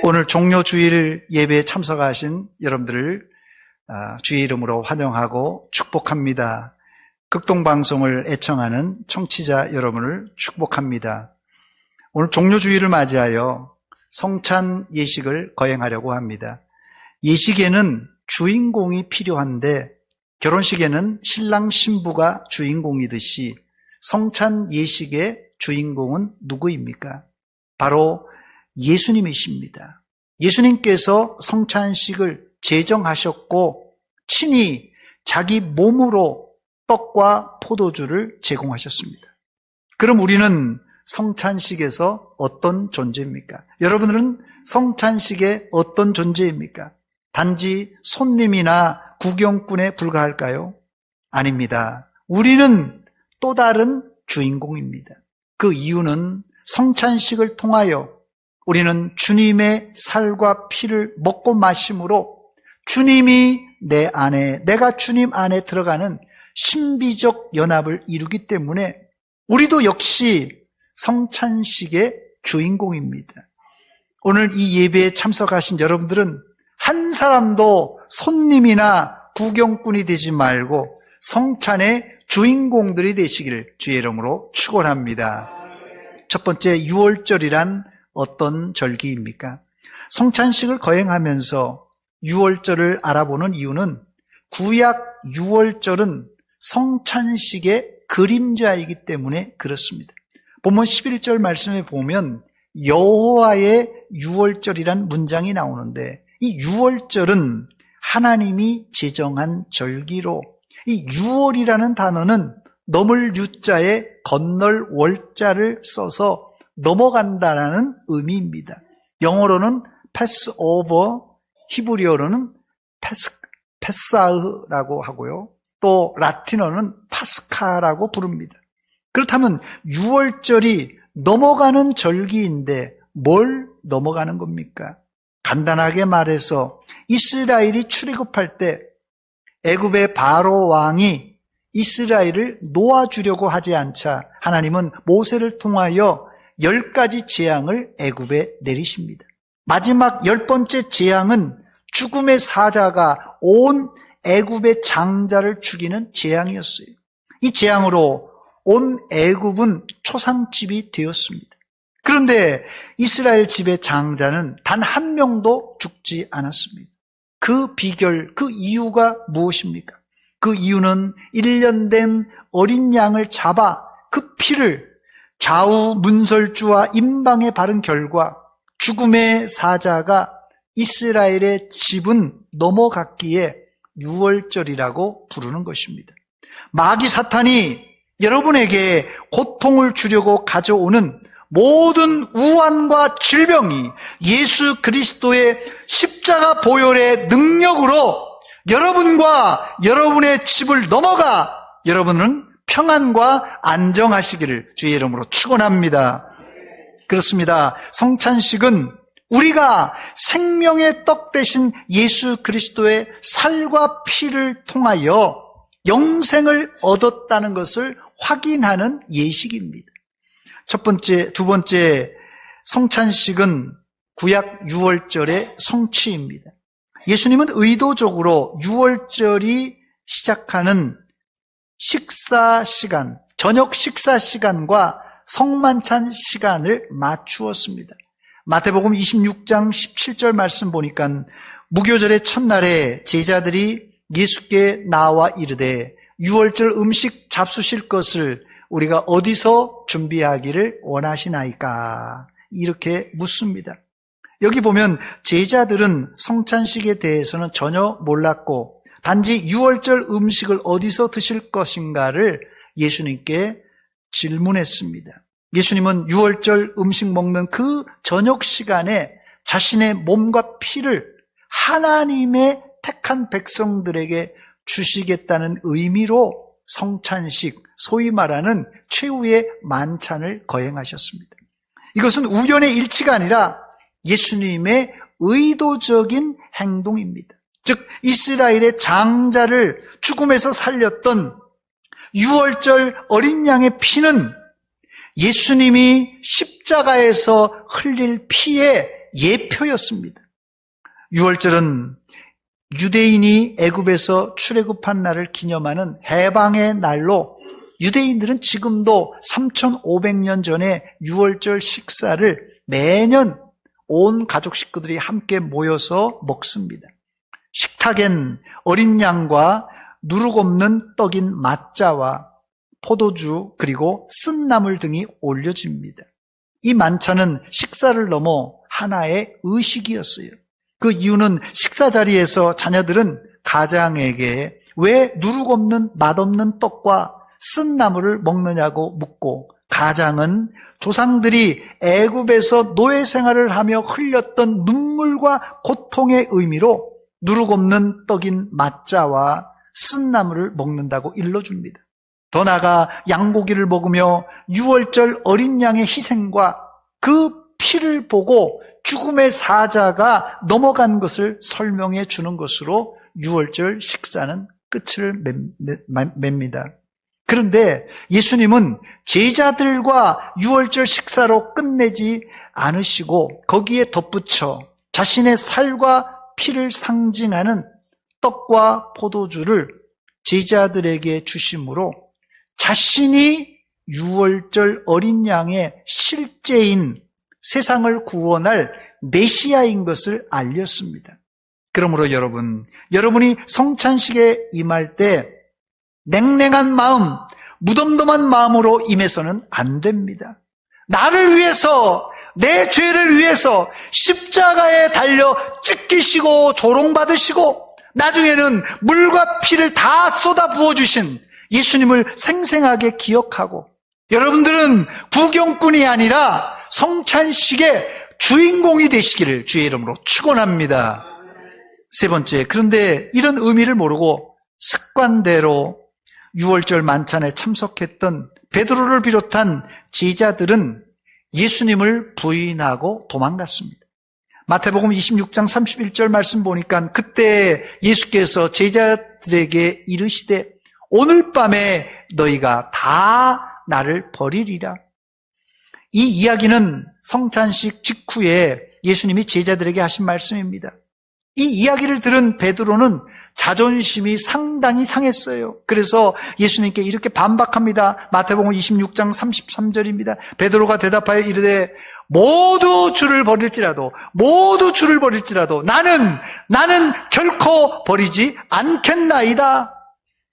오늘 종료주일 예배에 참석하신 여러분들을 주의 이름으로 환영하고 축복합니다. 극동방송을 애청하는 청취자 여러분을 축복합니다. 오늘 종료주일을 맞이하여 성찬 예식을 거행하려고 합니다. 예식에는 주인공이 필요한데 결혼식에는 신랑 신부가 주인공이듯이 성찬 예식의 주인공은 누구입니까? 바로 예수님이십니다. 예수님께서 성찬식을 제정하셨고 친히 자기 몸으로 떡과 포도주를 제공하셨습니다. 그럼 우리는 성찬식에서 어떤 존재입니까? 여러분들은 성찬식의 어떤 존재입니까? 단지 손님이나 구경꾼에 불과할까요? 아닙니다. 우리는 또 다른 주인공입니다. 그 이유는 성찬식을 통하여 우리는 주님의 살과 피를 먹고 마심으로 주님이 내 안에, 내가 주님 안에 들어가는 신비적 연합을 이루기 때문에 우리도 역시 성찬식의 주인공입니다. 오늘 이 예배에 참석하신 여러분들은 한 사람도 손님이나 구경꾼이 되지 말고 성찬의 주인공들이 되시기를 주의 이름으로 축원합니다. 첫 번째, 유월절이란 어떤 절기입니까? 성찬식을 거행하면서 유월절을 알아보는 이유는 구약 유월절은 성찬식의 그림자이기 때문에 그렇습니다. 본문 11절 말씀에 보면 여호와의 유월절이란 문장이 나오는데 이 유월절은 하나님이 제정한 절기로 이 유월이라는 단어는 넘을 유자에 건널 월자를 써서 넘어간다라는 의미입니다. 영어로는 Passover, 히브리어로는 페사흐라고 하고요. 또 라틴어는 파스카라고 부릅니다. 그렇다면 유월절이 넘어가는 절기인데 뭘 넘어가는 겁니까? 간단하게 말해서 이스라엘이 출애굽할 때 애굽의 바로 왕이 이스라엘을 놓아주려고 하지 않자 하나님은 모세를 통하여 10가지 재앙을 애굽에 내리십니다. 마지막 10번째 재앙은 죽음의 사자가 온 애굽의 장자를 죽이는 재앙이었어요. 이 재앙으로 온 애굽은 초상집이 되었습니다. 그런데 이스라엘 집의 장자는 단 한 명도 죽지 않았습니다. 그 비결, 그 이유가 무엇입니까? 그 이유는 1년 된 어린 양을 잡아 그 피를 좌우 문설주와 임방에 바른 결과 죽음의 사자가 이스라엘의 집은 넘어갔기에 유월절이라고 부르는 것입니다. 마귀 사탄이 여러분에게 고통을 주려고 가져오는 모든 우환과 질병이 예수 그리스도의 십자가 보혈의 능력으로 여러분과 여러분의 집을 넘어가 여러분은 평안과 안정하시기를 주의 이름으로 축원합니다. 그렇습니다. 성찬식은 우리가 생명의 떡 되신 예수 그리스도의 살과 피를 통하여 영생을 얻었다는 것을 확인하는 예식입니다. 두 번째 성찬식은 구약 유월절의 성취입니다. 예수님은 의도적으로 유월절이 시작하는 식사 시간, 저녁 식사 시간과 성만찬 시간을 맞추었습니다. 마태복음 26장 17절 말씀 보니까 무교절의 첫날에 제자들이 예수께 나와 이르되 유월절 음식 잡수실 것을 우리가 어디서 준비하기를 원하시나이까? 이렇게 묻습니다. 여기 보면 제자들은 성찬식에 대해서는 전혀 몰랐고 단지 유월절 음식을 어디서 드실 것인가를 예수님께 질문했습니다. 예수님은 유월절 음식 먹는 그 저녁 시간에 자신의 몸과 피를 하나님의 택한 백성들에게 주시겠다는 의미로 성찬식, 소위 말하는 최후의 만찬을 거행하셨습니다. 이것은 우연의 일치가 아니라 예수님의 의도적인 행동입니다. 즉 이스라엘의 장자를 죽음에서 살렸던 유월절 어린 양의 피는 예수님이 십자가에서 흘릴 피의 예표였습니다. 유월절은 유대인이 애굽에서 출애굽한 날을 기념하는 해방의 날로 유대인들은 지금도 3,500년 전에 유월절 식사를 매년 온 가족 식구들이 함께 모여서 먹습니다. 식탁엔 어린 양과 누룩 없는 떡인 마짜와 포도주 그리고 쓴나물 등이 올려집니다. 이 만찬은 식사를 넘어 하나의 의식이었어요. 그 이유는 식사 자리에서 자녀들은 가장에게 왜 누룩 없는 맛없는 떡과 쓴나물을 먹느냐고 묻고, 가장은 조상들이 애굽에서 노예 생활을 하며 흘렸던 눈물과 고통의 의미로 누룩 없는 떡인 마짜와 쓴나물을 먹는다고 일러줍니다. 더 나아가 양고기를 먹으며 유월절 어린 양의 희생과 그 피를 보고 죽음의 사자가 넘어간 것을 설명해 주는 것으로 유월절 식사는 끝을 맺습니다. 그런데 예수님은 제자들과 유월절 식사로 끝내지 않으시고 거기에 덧붙여 자신의 살과 피를 상징하는 떡과 포도주를 제자들에게 주심으로 자신이 유월절 어린 양의 실제인 세상을 구원할 메시아인 것을 알렸습니다. 그러므로 여러분이 성찬식에 임할 때 냉랭한 마음, 무덤덤한 마음으로 임해서는 안 됩니다. 나를 위해서, 내 죄를 위해서 십자가에 달려 찢기시고 조롱받으시고 나중에는 물과 피를 다 쏟아 부어주신 예수님을 생생하게 기억하고, 여러분들은 구경꾼이 아니라 성찬식의 주인공이 되시기를 주의 이름으로 축원합니다. 세 번째, 그런데 이런 의미를 모르고 습관대로 유월절 만찬에 참석했던 베드로를 비롯한 제자들은 예수님을 부인하고 도망갔습니다. 마태복음 26장 31절 말씀 보니까 그때 예수께서 제자들에게 이르시되 오늘 밤에 너희가 다 나를 버리리라. 이 이야기는 성찬식 직후에 예수님이 제자들에게 하신 말씀입니다. 이 이야기를 들은 베드로는 자존심이 상당히 상했어요. 그래서 예수님께 이렇게 반박합니다. 마태복음 26장 33절입니다. 베드로가 대답하여 이르되 모두 주를 버릴지라도 나는 결코 버리지 않겠나이다.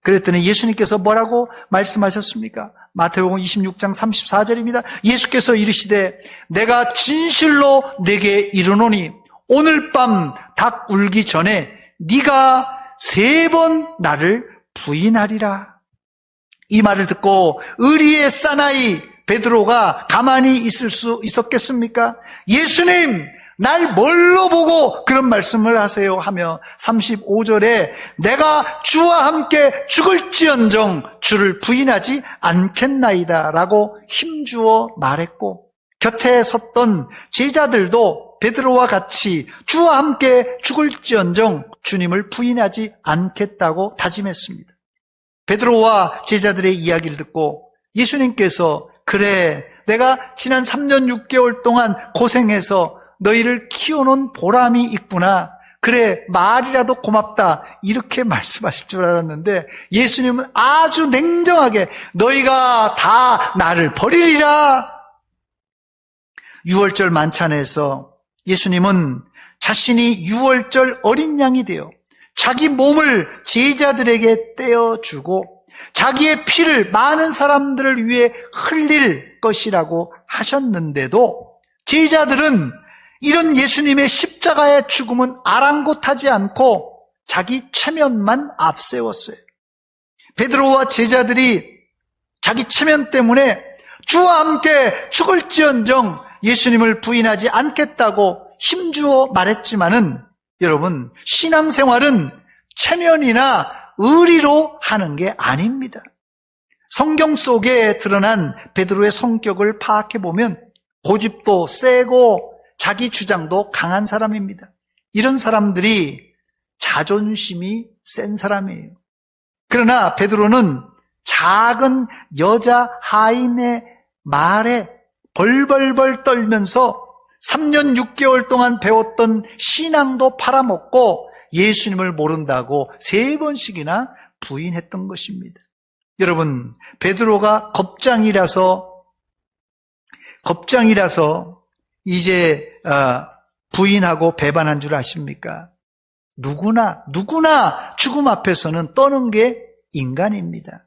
그랬더니 예수님께서 뭐라고 말씀하셨습니까? 마태복음 26장 34절입니다. 예수께서 이르시되 내가 진실로 네게 이르노니 오늘 밤 닭 울기 전에 네가 3번 나를 부인하리라. 이 말을 듣고 의리의 사나이 베드로가 가만히 있을 수 있었겠습니까? 예수님, 날 뭘로 보고 그런 말씀을 하세요? 하며 35절에 내가 주와 함께 죽을지언정 주를 부인하지 않겠나이다 라고 힘주어 말했고, 곁에 섰던 제자들도 베드로와 같이 주와 함께 죽을지언정 주님을 부인하지 않겠다고 다짐했습니다. 베드로와 제자들의 이야기를 듣고 예수님께서 그래, 내가 지난 3년 6개월 동안 고생해서 너희를 키워놓은 보람이 있구나. 그래, 말이라도 고맙다. 이렇게 말씀하실 줄 알았는데 예수님은 아주 냉정하게 너희가 다 나를 버리리라. 유월절 만찬에서 예수님은 자신이 유월절 어린 양이 되어 자기 몸을 제자들에게 떼어주고 자기의 피를 많은 사람들을 위해 흘릴 것이라고 하셨는데도 제자들은 이런 예수님의 십자가의 죽음은 아랑곳하지 않고 자기 체면만 앞세웠어요. 베드로와 제자들이 자기 체면 때문에 주와 함께 죽을지언정 예수님을 부인하지 않겠다고 힘주어 말했지만은 여러분, 신앙생활은 체면이나 의리로 하는 게 아닙니다. 성경 속에 드러난 베드로의 성격을 파악해 보면 고집도 세고 자기 주장도 강한 사람입니다. 이런 사람들이 자존심이 센 사람이에요. 그러나 베드로는 작은 여자 하인의 말에 벌벌벌 떨면서 3년 6개월 동안 배웠던 신앙도 팔아먹고 예수님을 모른다고 3번씩이나 부인했던 것입니다. 여러분, 베드로가 겁장이라서 이제 부인하고 배반한 줄 아십니까? 누구나 죽음 앞에서는 떠는 게 인간입니다.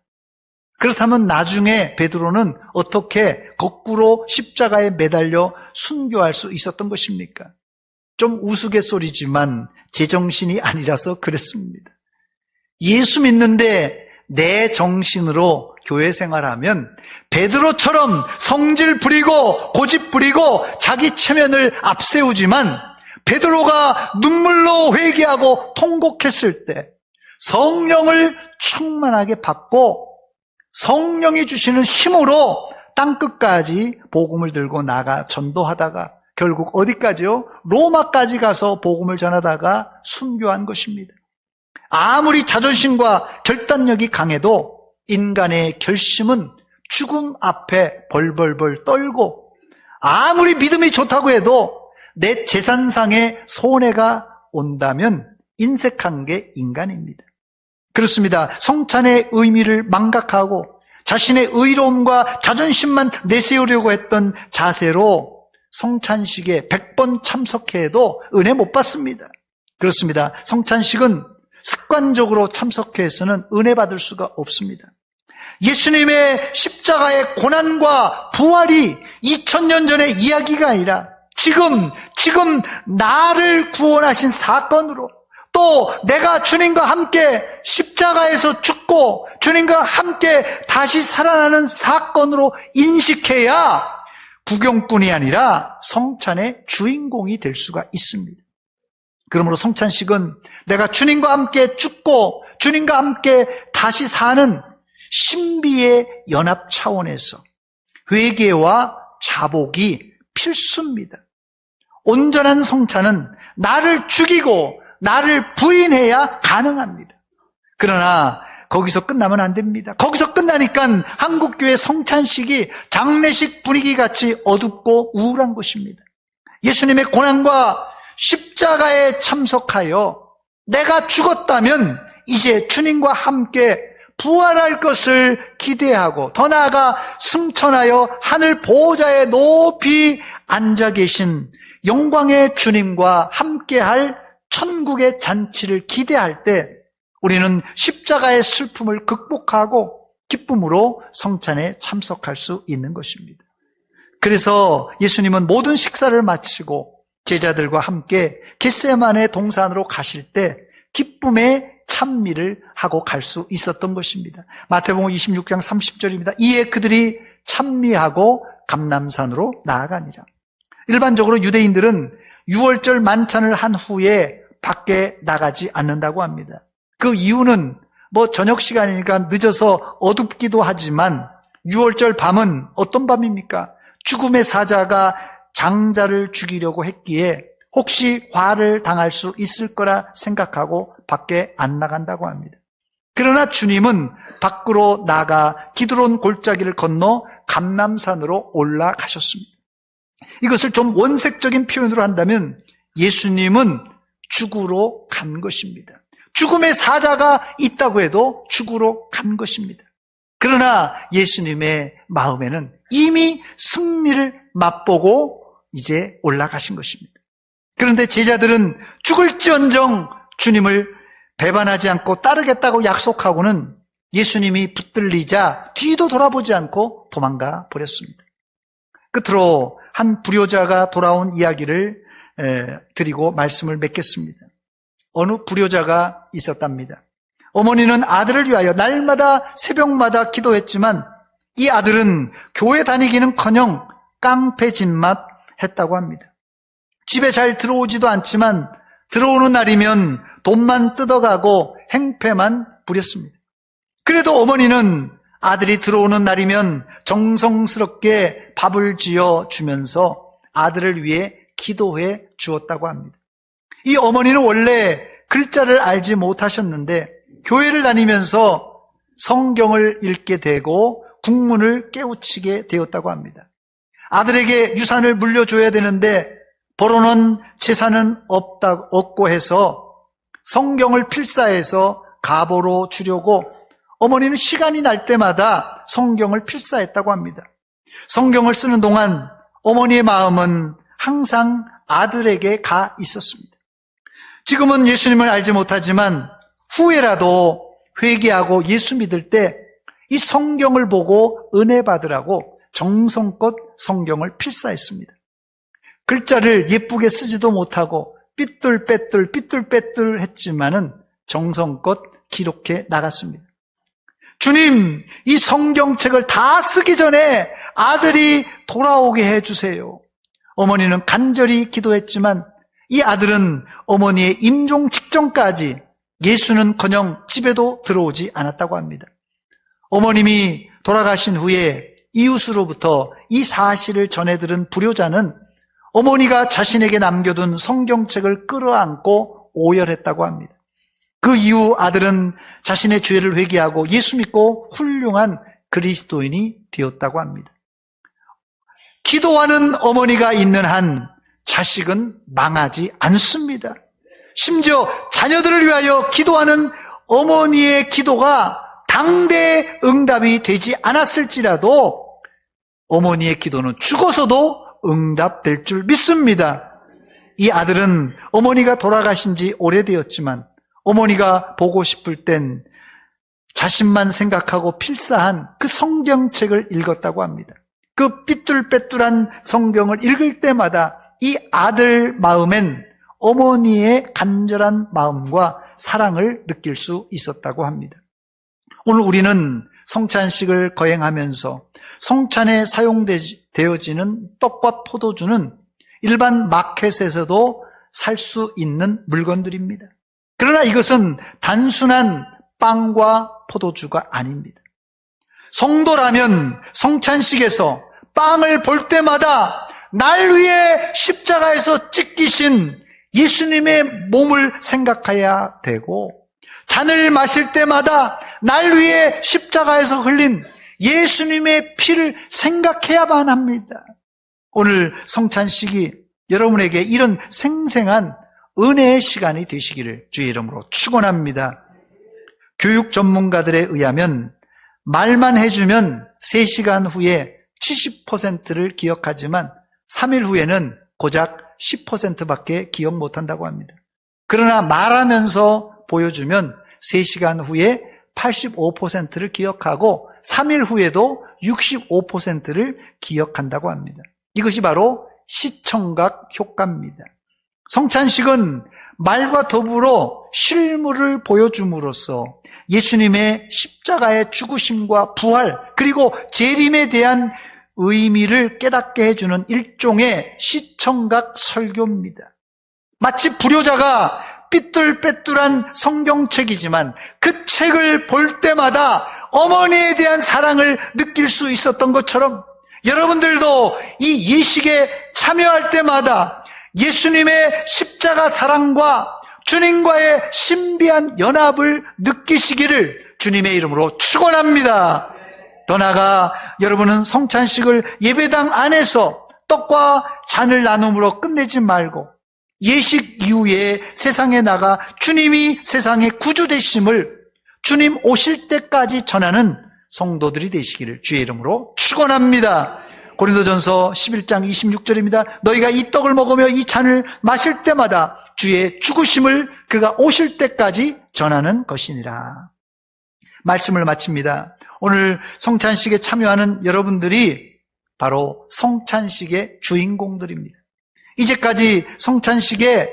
그렇다면 나중에 베드로는 어떻게 거꾸로 십자가에 매달려 순교할 수 있었던 것입니까? 좀 우스갯소리지만 제정신이 아니라서 그랬습니다. 예수 믿는데 내 정신으로 교회 생활하면 베드로처럼 성질 부리고 고집 부리고 자기 체면을 앞세우지만 베드로가 눈물로 회개하고 통곡했을 때 성령을 충만하게 받고 성령이 주시는 힘으로 땅끝까지 복음을 들고 나가 전도하다가 결국 어디까지요? 로마까지 가서 복음을 전하다가 순교한 것입니다. 아무리 자존심과 결단력이 강해도 인간의 결심은 죽음 앞에 벌벌벌 떨고 아무리 믿음이 좋다고 해도 내 재산상의 손해가 온다면 인색한 게 인간입니다. 그렇습니다. 성찬의 의미를 망각하고 자신의 의로움과 자존심만 내세우려고 했던 자세로 성찬식에 100번 참석해도 은혜 못 받습니다. 그렇습니다. 성찬식은 습관적으로 참석해서는 은혜 받을 수가 없습니다. 예수님의 십자가의 고난과 부활이 2000년 전의 이야기가 아니라 지금 나를 구원하신 사건으로 또 내가 주님과 함께 십자가에서 죽고 주님과 함께 다시 살아나는 사건으로 인식해야 구경꾼이 아니라 성찬의 주인공이 될 수가 있습니다. 그러므로 성찬식은 내가 주님과 함께 죽고 주님과 함께 다시 사는 신비의 연합 차원에서 회개와 자복이 필수입니다. 온전한 성찬은 나를 죽이고 나를 부인해야 가능합니다. 그러나 거기서 끝나면 안 됩니다. 거기서 끝나니까 한국교회 성찬식이 장례식 분위기 같이 어둡고 우울한 것입니다. 예수님의 고난과 십자가에 참석하여 내가 죽었다면 이제 주님과 함께 부활할 것을 기대하고 더 나아가 승천하여 하늘 보호자에 높이 앉아 계신 영광의 주님과 함께할 천국의 잔치를 기대할 때 우리는 십자가의 슬픔을 극복하고 기쁨으로 성찬에 참석할 수 있는 것입니다. 그래서 예수님은 모든 식사를 마치고 제자들과 함께 겟세마네 동산으로 가실 때 기쁨의 찬미를 하고 갈 수 있었던 것입니다. 마태복음 26장 30절입니다. 이에 그들이 찬미하고 감람산으로 나아가니라. 일반적으로 유대인들은 유월절 만찬을 한 후에 밖에 나가지 않는다고 합니다. 그 이유는 저녁 시간이니까 늦어서 어둡기도 하지만 유월절 밤은 어떤 밤입니까? 죽음의 사자가 장자를 죽이려고 했기에 혹시 화를 당할 수 있을 거라 생각하고 밖에 안 나간다고 합니다. 그러나 주님은 밖으로 나가 기드론 골짜기를 건너 감람산으로 올라가셨습니다. 이것을 좀 원색적인 표현으로 한다면 예수님은 죽으러 간 것입니다. 죽음의 사자가 있다고 해도 죽으러 간 것입니다. 그러나 예수님의 마음에는 이미 승리를 맛보고 이제 올라가신 것입니다. 그런데 제자들은 죽을지언정 주님을 배반하지 않고 따르겠다고 약속하고는 예수님이 붙들리자 뒤도 돌아보지 않고 도망가 버렸습니다. 끝으로 한 불효자가 돌아온 이야기를 드리고 말씀을 맺겠습니다. 어느 불효자가 있었답니다. 어머니는 아들을 위하여 날마다 새벽마다 기도했지만 이 아들은 교회 다니기는커녕 깡패짓맛 했다고 합니다. 집에 잘 들어오지도 않지만 들어오는 날이면 돈만 뜯어가고 행패만 부렸습니다. 그래도 어머니는 아들이 들어오는 날이면 정성스럽게 밥을 지어 주면서 아들을 위해 기도해 주었다고 합니다. 이 어머니는 원래 글자를 알지 못하셨는데 교회를 다니면서 성경을 읽게 되고 국문을 깨우치게 되었다고 합니다. 아들에게 유산을 물려줘야 되는데 벌어놓은 재산은 없고 해서 성경을 필사해서 가보로 주려고 어머니는 시간이 날 때마다 성경을 필사했다고 합니다. 성경을 쓰는 동안 어머니의 마음은 항상 아들에게 가 있었습니다. 지금은 예수님을 알지 못하지만 후에라도 회개하고 예수 믿을 때 이 성경을 보고 은혜 받으라고 정성껏 성경을 필사했습니다. 글자를 예쁘게 쓰지도 못하고 삐뚤빼뚤 했지만은 정성껏 기록해 나갔습니다. 주님, 이 성경책을 다 쓰기 전에 아들이 돌아오게 해주세요. 어머니는 간절히 기도했지만 이 아들은 어머니의 임종 직전까지 예수는커녕 집에도 들어오지 않았다고 합니다. 어머님이 돌아가신 후에 이웃으로부터 이 사실을 전해들은 불효자는 어머니가 자신에게 남겨둔 성경책을 끌어안고 오열했다고 합니다. 그 이후 아들은 자신의 죄를 회개하고 예수 믿고 훌륭한 그리스도인이 되었다고 합니다. 기도하는 어머니가 있는 한 자식은 망하지 않습니다. 심지어 자녀들을 위하여 기도하는 어머니의 기도가 당대 응답이 되지 않았을지라도 어머니의 기도는 죽어서도 응답될 줄 믿습니다. 이 아들은 어머니가 돌아가신 지 오래되었지만 어머니가 보고 싶을 땐 자신만 생각하고 필사한 그 성경책을 읽었다고 합니다. 그 삐뚤빼뚤한 성경을 읽을 때마다 이 아들 마음엔 어머니의 간절한 마음과 사랑을 느낄 수 있었다고 합니다. 오늘 우리는 성찬식을 거행하면서 성찬에 사용되어지는 떡과 포도주는 일반 마켓에서도 살 수 있는 물건들입니다. 그러나 이것은 단순한 빵과 포도주가 아닙니다. 성도라면 성찬식에서 빵을 볼 때마다 날 위해 십자가에서 찢기신 예수님의 몸을 생각해야 되고, 잔을 마실 때마다 날 위해 십자가에서 흘린 예수님의 피를 생각해야만 합니다. 오늘 성찬식이 여러분에게 이런 생생한 은혜의 시간이 되시기를 주의 이름으로 축원합니다. 교육 전문가들에 의하면 말만 해주면 3시간 후에 70%를 기억하지만 3일 후에는 고작 10%밖에 기억 못한다고 합니다. 그러나 말하면서 보여주면 3시간 후에 85%를 기억하고 3일 후에도 65%를 기억한다고 합니다. 이것이 바로 시청각 효과입니다. 성찬식은 말과 더불어 실물을 보여줌으로써 예수님의 십자가의 죽으심과 부활 그리고 재림에 대한 의미를 깨닫게 해주는 일종의 시청각 설교입니다. 마치 불효자가 삐뚤빼뚤한 성경책이지만 그 책을 볼 때마다 어머니에 대한 사랑을 느낄 수 있었던 것처럼 여러분들도 이 예식에 참여할 때마다 예수님의 십자가 사랑과 주님과의 신비한 연합을 느끼시기를 주님의 이름으로 축원합니다. 더 나아가 여러분은 성찬식을 예배당 안에서 떡과 잔을 나눔으로 끝내지 말고 예식 이후에 세상에 나가 주님이 세상의 구주 되심을 주님 오실 때까지 전하는 성도들이 되시기를 주의 이름으로 축원합니다. 고린도전서 11장 26절입니다. 너희가 이 떡을 먹으며 이 잔을 마실 때마다 주의 죽으심을 그가 오실 때까지 전하는 것이니라. 말씀을 마칩니다. 오늘 성찬식에 참여하는 여러분들이 바로 성찬식의 주인공들입니다. 이제까지 성찬식에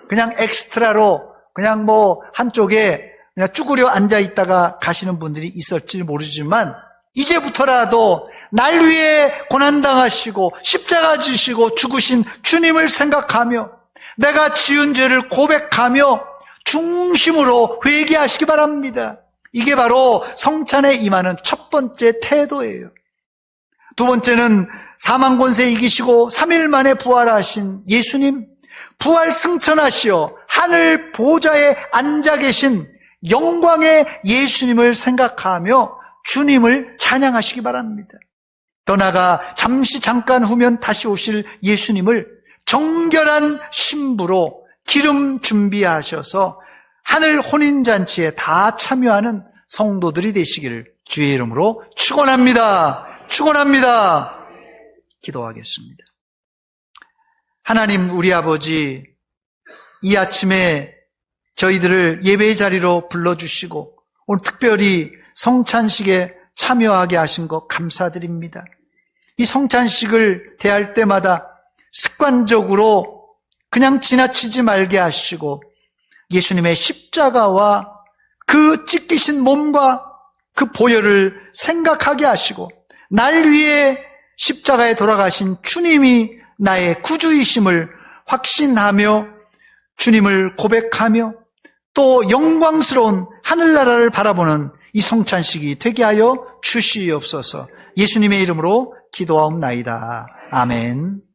그냥 엑스트라로 그냥 한쪽에 그냥 쭈그려 앉아 있다가 가시는 분들이 있을지 모르지만 이제부터라도 날 위해 고난당하시고 십자가 지시고 죽으신 주님을 생각하며 내가 지은 죄를 고백하며 중심으로 회개하시기 바랍니다. 이게 바로 성찬에 임하는 첫 번째 태도예요. 두 번째는 사망 권세 이기시고 3일 만에 부활하신 예수님, 부활 승천하시어 하늘 보좌에 앉아 계신 영광의 예수님을 생각하며 주님을 찬양하시기 바랍니다. 더 나아가 잠깐 후면 다시 오실 예수님을 정결한 신부로 기름 준비하셔서 하늘 혼인잔치에 다 참여하는 성도들이 되시기를 주의 이름으로 축원합니다. 축원합니다. 기도하겠습니다. 하나님, 우리 아버지, 이 아침에 저희들을 예배의 자리로 불러주시고 오늘 특별히 성찬식에 참여하게 하신 것 감사드립니다. 이 성찬식을 대할 때마다 습관적으로 그냥 지나치지 말게 하시고 예수님의 십자가와 그 찢기신 몸과 그 보혈을 생각하게 하시고 날 위해 십자가에 돌아가신 주님이 나의 구주이심을 확신하며 주님을 고백하며 또 영광스러운 하늘나라를 바라보는 이 성찬식이 되게 하여 주시옵소서. 예수님의 이름으로 기도하옵나이다. 아멘.